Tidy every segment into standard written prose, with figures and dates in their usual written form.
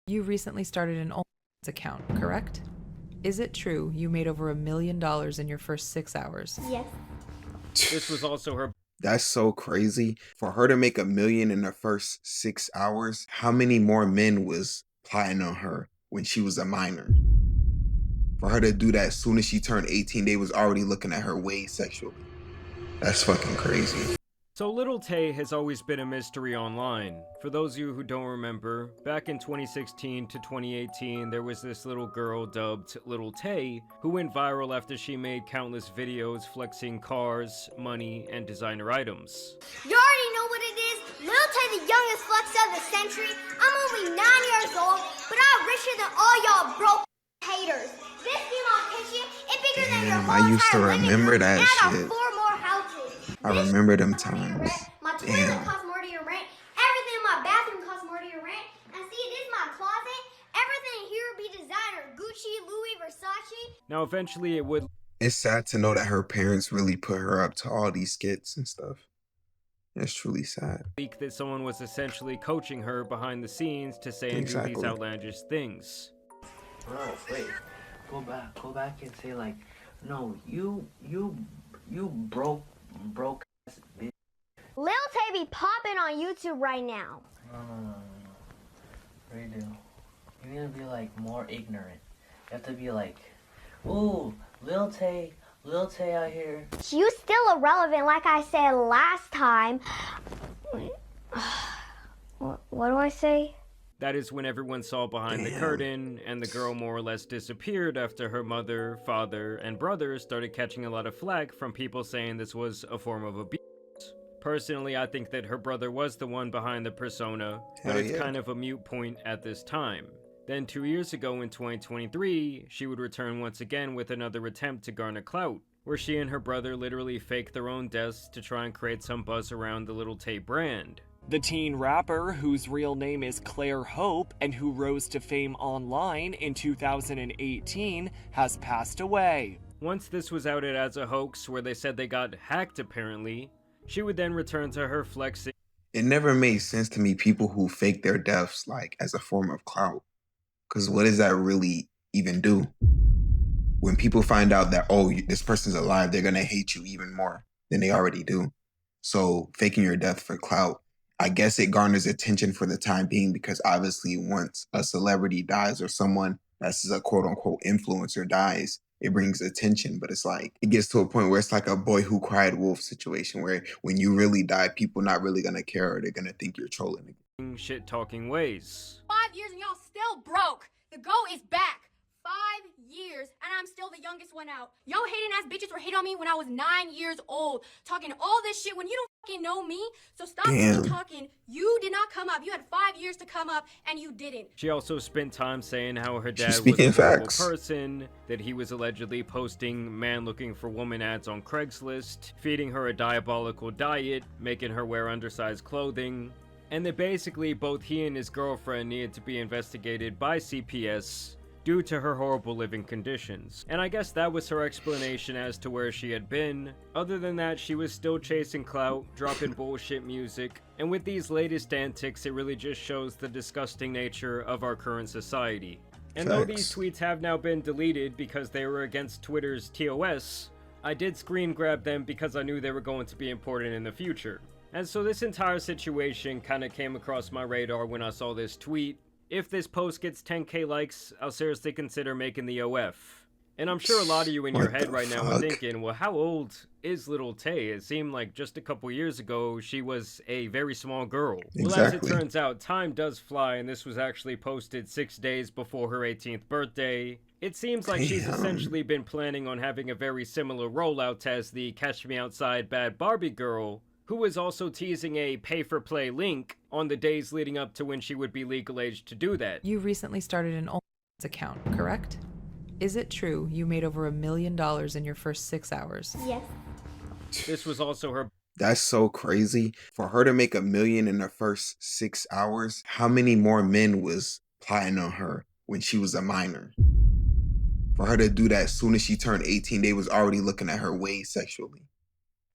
You recently started an Onlyfans account, correct? Is it true you made over $1 million in your first 6 hours? Yes. This was also her. That's so crazy. For her to make $1 million in the first 6 hours, how many more men was plotting on her when she was a minor? For her to do that as soon as she turned 18, they was already looking at her way sexually. That's fucking crazy. So Lil Tay has always been a mystery online. For those of you who don't remember, back in 2016 to 2018, there was this little girl dubbed Lil Tay who went viral after she made countless videos flexing cars, money, and designer items. You already know what it is. Lil Tay, the youngest flex of the century. I'm only 9 years old, but I'm richer than all y'all broke haters. This female picture is bigger than your whole I used to entire living remember room, that and I got shit. 4 more houses. I remember them times. My toilet costs more to your rent. Everything in my bathroom costs more to your rent. And see, this is my closet. Everything here will be designer. Gucci, Louis, Versace. Now eventually it would It's sad to know that her parents really put her up to all these skits and stuff. It's truly sad. leak that someone was essentially coaching her behind the snes to say and do these Exactly. outlandish things. Bro, wait. Go back and say like, no, you broke ass bitch. Lil Tay be popping on YouTube right now. No. Redo. You need to be like more ignorant. You have to be like, ooh, Lil Tay out here. You still irrelevant, like I said last time. What do I say? That is when everyone saw behind the curtain, and the girl more or less disappeared after her mother, father, and brother started catching a lot of flack from people saying this was a form of abuse. Personally, I think that her brother was the one behind the persona, but Hell it's yeah. kind of a moot point at this time. Then 2 years ago in 2023, she would return once again with another attempt to garner clout, where she and her brother literally faked their own deaths to try and create some buzz around the Lil Tay brand. The teen rapper, whose real name is Claire Hope and who rose to fame online in 2018, has passed away. Once this was outed as a hoax where they said they got hacked apparently, she would then return to her flexing. It never made sense to me, people who fake their deaths like as a form of clout. Because what does that really even do? When people find out that, oh, this person's alive, they're going to hate you even more than they already do. So faking your death for clout, I guess it garners attention for the time being, because obviously once a celebrity dies or someone that's a quote unquote influencer dies, it brings attention. But it's like, it gets to a point where it's like a boy who cried wolf situation, where when you really die, people not really going to care, or they're going to think you're trolling. Shit-talking ways. 5 years and y'all still broke. The GOAT is back. 5 years and I'm still the youngest one out. Yo hating ass bitches were hating on me when I was 9 years old, talking all this shit when you don't fucking know me. So stop talking. You did not come up. You had 5 years to come up and you didn't. She also spent time saying how her dad was speaking a horrible facts. person, that he was allegedly posting man looking for woman ads on Craigslist, feeding her a diabolical diet, making her wear undersized clothing, and that basically both he and his girlfriend needed to be investigated by CPS due to her horrible living conditions. And I guess that was her explanation as to where she had been. Other than that, she was still chasing clout, dropping bullshit music, and with these latest antics, it really just shows the disgusting nature of our current society. And though these tweets have now been deleted because they were against Twitter's TOS, I did screen grab them because I knew they were going to be important in the future. And so this entire situation kind of came across my radar when I saw this tweet. If this post gets 10k likes, I'll seriously consider making the OF. And I'm sure a lot of you in your head right now are thinking, well, how old is Lil Tay? It seemed like just a couple years ago, she was a very small girl. Well, as it turns out, time does fly, and this was actually posted 6 days before her 18th birthday. It seems like she's essentially been planning on having a very similar rollout as the Catch Me Outside Bad Barbie girl, who was also teasing a pay-for-play link on the days leading up to when she would be legal age to do that. You recently started an Onlyfans account, correct? Is it true you made over $1 million in your first 6 hours? Yes. This was also her. That's so crazy. For her to make $1 million in the first 6 hours, how many more men was plotting on her when she was a minor? For her to do that as soon as she turned 18, they was already looking at her way sexually.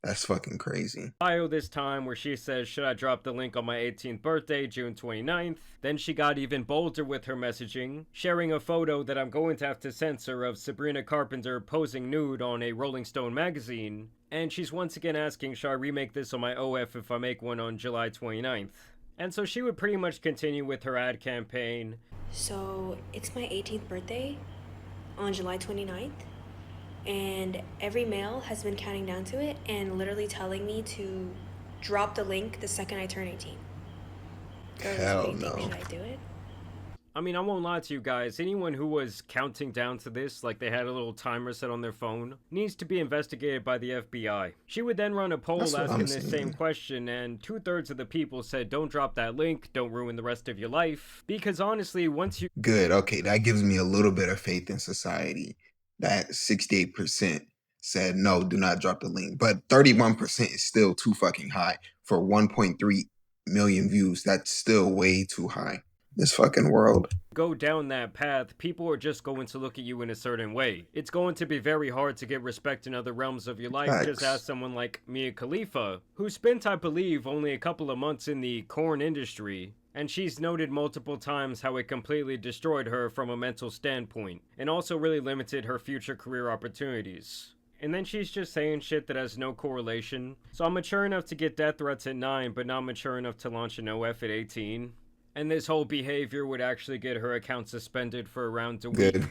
That's fucking crazy. Bio this time where she says, should I drop the link on my 18th birthday, June 29th? Then she got even bolder with her messaging, sharing a photo that I'm going to have to censor of Sabrina Carpenter posing nude on a Rolling Stone magazine. And she's once again asking, should I remake this on my OF if I make one on July 29th? And so she would pretty much continue with her ad campaign. So it's my 18th birthday on July 29th. And every male has been counting down to it and literally telling me to drop the link the second I turn 18. Hell no. Should I do it? I mean, I won't lie to you guys, anyone who was counting down to this, like they had a little timer set on their phone, needs to be investigated by the FBI. She would then run a poll asking this same question, and 2/3 of the people said, don't drop that link, don't ruin the rest of your life. Because honestly, once you— Good, okay, that gives me a little bit of faith in society. That 68% said, no, do not drop the link. But 31% is still too fucking high. For 1.3 million views, that's still way too high. This fucking world. Go down that path, people are just going to look at you in a certain way. It's going to be very hard to get respect in other realms of your life. Facts. Just ask someone like Mia Khalifa, who spent, I believe, only a couple of months in the corn industry, and she's noted multiple times how it completely destroyed her from a mental standpoint, and also really limited her future career opportunities. And then she's just saying shit that has no correlation. So I'm mature enough to get death threats at 9, but not mature enough to launch an OF at 18. And this whole behavior would actually get her account suspended for around a week. Good.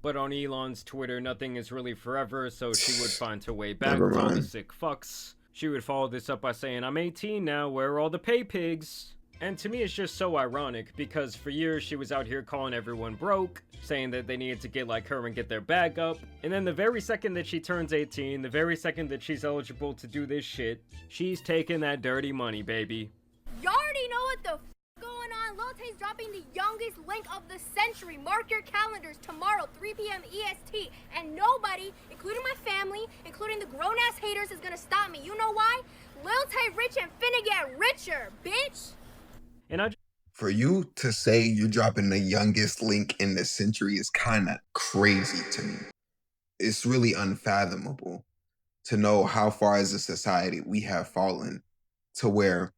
But on Elon's Twitter, nothing is really forever, so she would find her way back Never to all the mind. sick fucks. She would follow this up by saying, I'm 18 now, where are all the pay pigs? And to me, it's just so ironic, because for years she was out here calling everyone broke, saying that they needed to get like her and get their bag up. And then the very second that she turns 18, the very second that she's eligible to do this shit, she's taking that dirty money, baby. Y'all already know what the going on. Lil Tay's dropping the youngest link of the century. Mark your calendars tomorrow, 3 p.m. EST. And nobody, including my family, including the grown-ass haters, is gonna stop me. You know why? Lil Tay rich and finna get richer, bitch. And For you to say you're dropping the youngest link in the century is kind of crazy to me. It's really unfathomable to know how far as a society we have fallen to where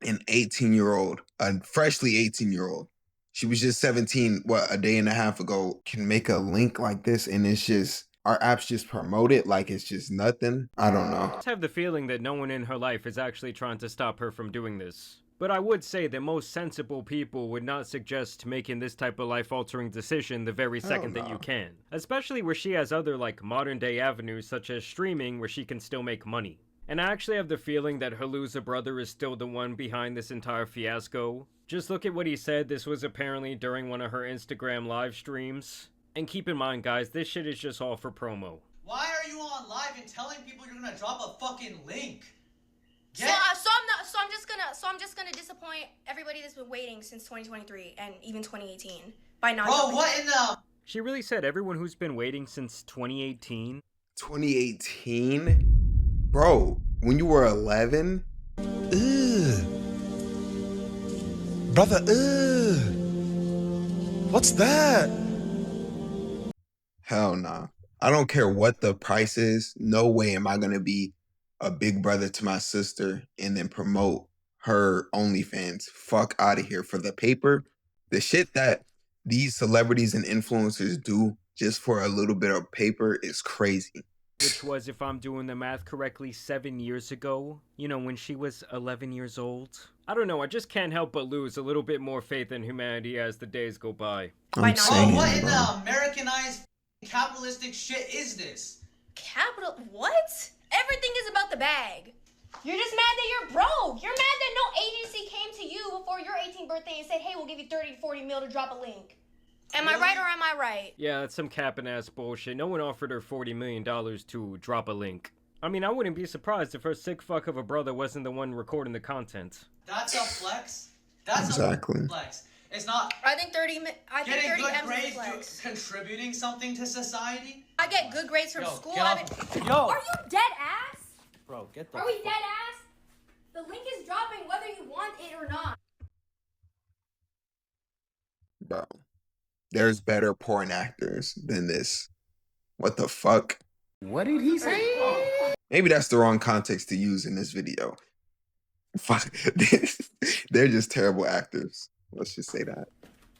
an 18-year-old, a freshly 18-year-old, she was just 17, a day and a half ago, can make a link like this, and it's just, our apps just promote it like it's just nothing. I don't know. I just have the feeling that no one in her life is actually trying to stop her from doing this. But I would say that most sensible people would not suggest making this type of life-altering decision the very second that you can. Especially where she has other, like, modern-day avenues such as streaming where she can still make money. And I actually have the feeling that her loser brother is still the one behind this entire fiasco. Just look at what he said. This was apparently during one of her Instagram live streams. And keep in mind, guys, this shit is just all for promo. Why are you on live and telling people you're gonna drop a fucking link? So I'm just gonna disappoint everybody that's been waiting since 2023 and even 2018 by not. Bro, what in the? She really said everyone who's been waiting since 2018? 2018? Bro, when you were 11? Ugh. Brother, ugh. What's that? Hell nah. I don't care what the price is. No way am I going to be a big brother to my sister and then promote her OnlyFans. Fuck out of here. For the paper, the shit that these celebrities and influencers do just for a little bit of paper is crazy. Which was, if I'm doing the math correctly, 7 years ago. You know, when she was 11 years old. I don't know, I just can't help but lose a little bit more faith in humanity as the days go by. I'm saying, Bro, what in bro. the Americanized capitalistic shit is this? Capital? What? Everything is about the bag. You're just mad that you're broke. You're mad that no agency came to you before your 18th birthday and said, hey, we'll give you 30 to 40 mil to drop a link. Am I right or am I right? Yeah, that's some capping ass bullshit. No one offered her $40 million to drop a link. I mean, I wouldn't be surprised if her sick fuck of a brother wasn't the one recording the content. That's a flex. That's Exactly. a flex. It's not I think 30 getting good M's is a grades flex. to contributing something to society. I get good grades from Yo, school. get off- Yo. Are you dead ass? Bro, get the. Are we dead ass? The link is dropping whether you want it or not. Bro, there's better porn actors than this. What the fuck? What did he say? Maybe that's the wrong context to use in this video. Fuck. They're just terrible actors. Let's just say that.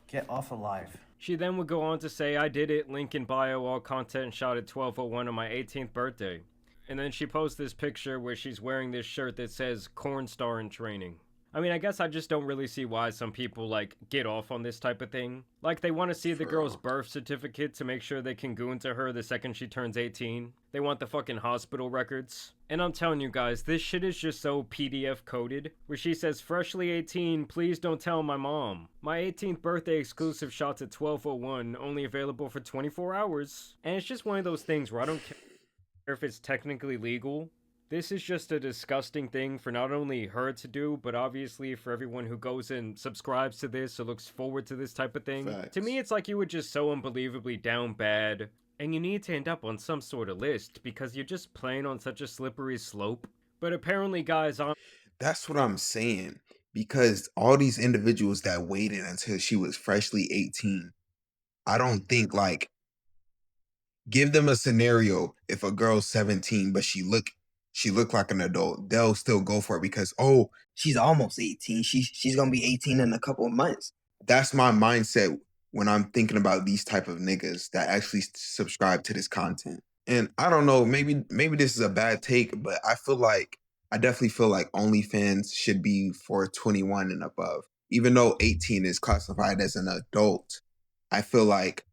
Get off alive. She then would go on to say, I did it, link in bio, all content shot at 12:01 on my 18th birthday. And then she posts this picture where she's wearing this shirt that says corn star in training. I mean, I guess I just don't really see why some people, like, get off on this type of thing. Like, they want to see the girl's birth certificate to make sure they can goon to her the second she turns 18. They want the fucking hospital records. And I'm telling you guys, this shit is just so PDF coded, where she says, freshly 18, please don't tell my mom. My 18th birthday exclusive shots at 12:01, only available for 24 hours. And it's just one of those things where I don't care if it's technically legal. This is just a disgusting thing for not only her to do, but obviously for everyone who goes and subscribes to this or looks forward to this type of thing. Facts. To me, it's like you were just so unbelievably down bad, and you need to end up on some sort of list because you're just playing on such a slippery slope. But apparently, guys, That's what I'm saying. Because all these individuals that waited until she was freshly 18, I don't think, like, give them a scenario if a girl's 17 but she look like an adult, they'll still go for it because, oh, she's almost 18, she's gonna be 18 in a couple of months. That's my mindset when I'm thinking about these type of niggas that actually subscribe to this content. And I don't know, maybe this is a bad take, but I definitely feel like OnlyFans should be for 21 and above. Even though 18 is classified as an adult, I feel like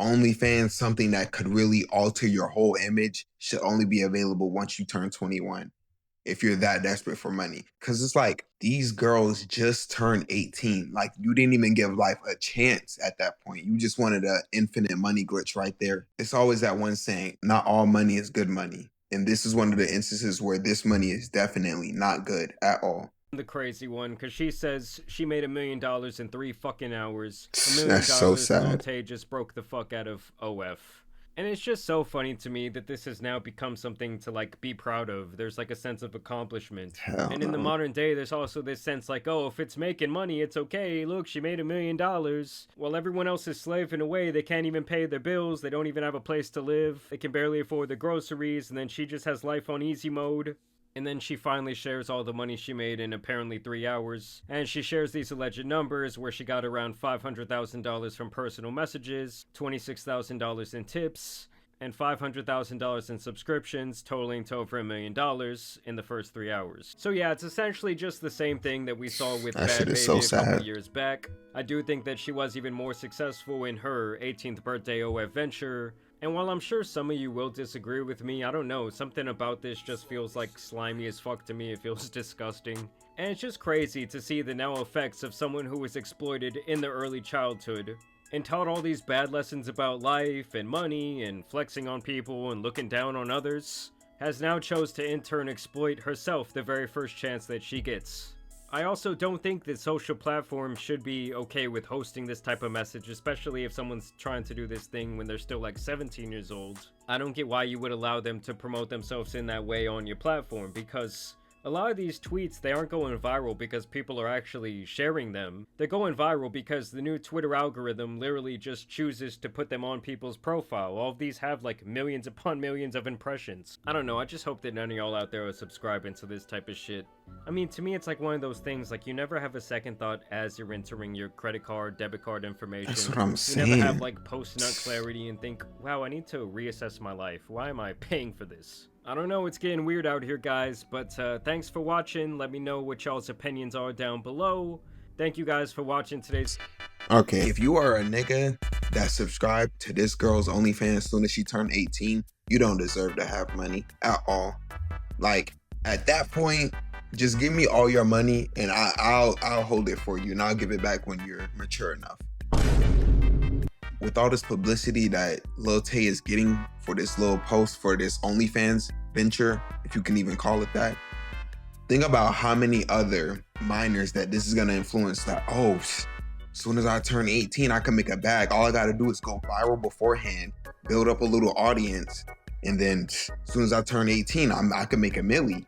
OnlyFans, something that could really alter your whole image, should only be available once you turn 21 if you're that desperate for money. Because it's like, these girls just turned 18. Like, you didn't even give life a chance at that point. You just wanted an infinite money glitch right there. It's always that one saying, not all money is good money. And this is one of the instances where this money is definitely not good at all. the crazy one, because she says she made $1 million in 3 fucking hours. $1 million. That's so sad. Lil Tay just broke the fuck out of OF. And it's just so funny to me that this has now become something to, like, be proud of. There's, like, a sense of accomplishment. Hell and in the no. modern day, there's also this sense, like, oh, if it's making money, it's okay. Look, she made $1 million. While everyone else is slaving away, they can't even pay their bills. They don't even have a place to live. They can barely afford the groceries. And then she just has life on easy mode. And then she finally shares all the money she made in apparently 3 hours. And she shares these alleged numbers where she got around $500,000 from personal messages, $26,000 in tips, and $500,000 in subscriptions, totaling to over $1 million in the first 3 hours. So yeah, it's essentially just the same thing that we saw with That Bad shit Baby is so a couple sad. years back. I do think that she was even more successful in her 18th birthday OF venture. And while I'm sure some of you will disagree with me, I don't know, something about this just feels like slimy as fuck to me. It feels disgusting. And it's just crazy to see the now effects of someone who was exploited in their early childhood and taught all these bad lessons about life and money and flexing on people and looking down on others, has now chose to in turn exploit herself the very first chance that she gets. I also don't think that social platforms should be okay with hosting this type of message, especially if someone's trying to do this thing when they're still like 17 years old. I don't get why you would allow them to promote themselves in that way on your platform, because a lot of these tweets, they aren't going viral because people are actually sharing them. They're going viral because the new Twitter algorithm literally just chooses to put them on people's profile. All of these have like millions upon millions of impressions. I don't know, I just hope that none of y'all out there are subscribing to this type of shit. I mean, to me, it's like one of those things, like, you never have a second thought as you're entering your credit card, debit card information. That's what I'm You saying. never have, like, post-nut clarity and think, wow, I need to reassess my life. Why am I paying for this? I don't know, it's getting weird out here, guys, but thanks for watching. Let me know what y'all's opinions are down below. Thank you guys for watching today's... Okay, if you are a nigga that subscribed to this girl's OnlyFans as soon as she turned 18, you don't deserve to have money at all. Like, at that point, just give me all your money and I'll hold it for you, and I'll give it back when you're mature enough. With all this publicity that Lil Tay is getting for this little post for this OnlyFans venture, if you can even call it that, think about how many other minors that this is gonna influence. That, oh, as soon as I turn 18, I can make a bag. All I gotta do is go viral beforehand, build up a little audience, and then as soon as I turn 18, I can make a milli.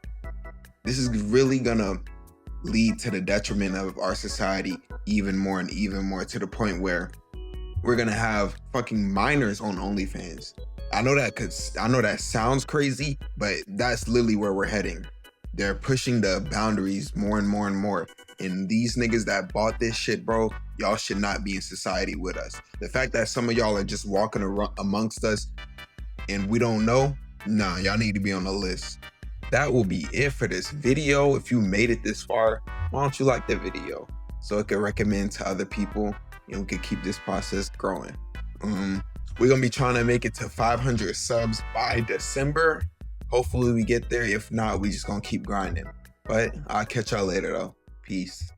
This is really gonna lead to the detriment of our society even more and even more, to the point where we're gonna have fucking minors on OnlyFans. I know that sounds crazy, but that's literally where we're heading. They're pushing the boundaries more and more and more. And these niggas that bought this shit, bro, y'all should not be in society with us. The fact that some of y'all are just walking amongst us and we don't know, nah, y'all need to be on the list. That will be it for this video. If you made it this far, why don't you like the video so it can recommend to other people and we can keep this process growing. We're gonna be trying to make it to 500 subs by December. Hopefully we get there. If not, we just gonna keep grinding. But I'll catch y'all later though. Peace.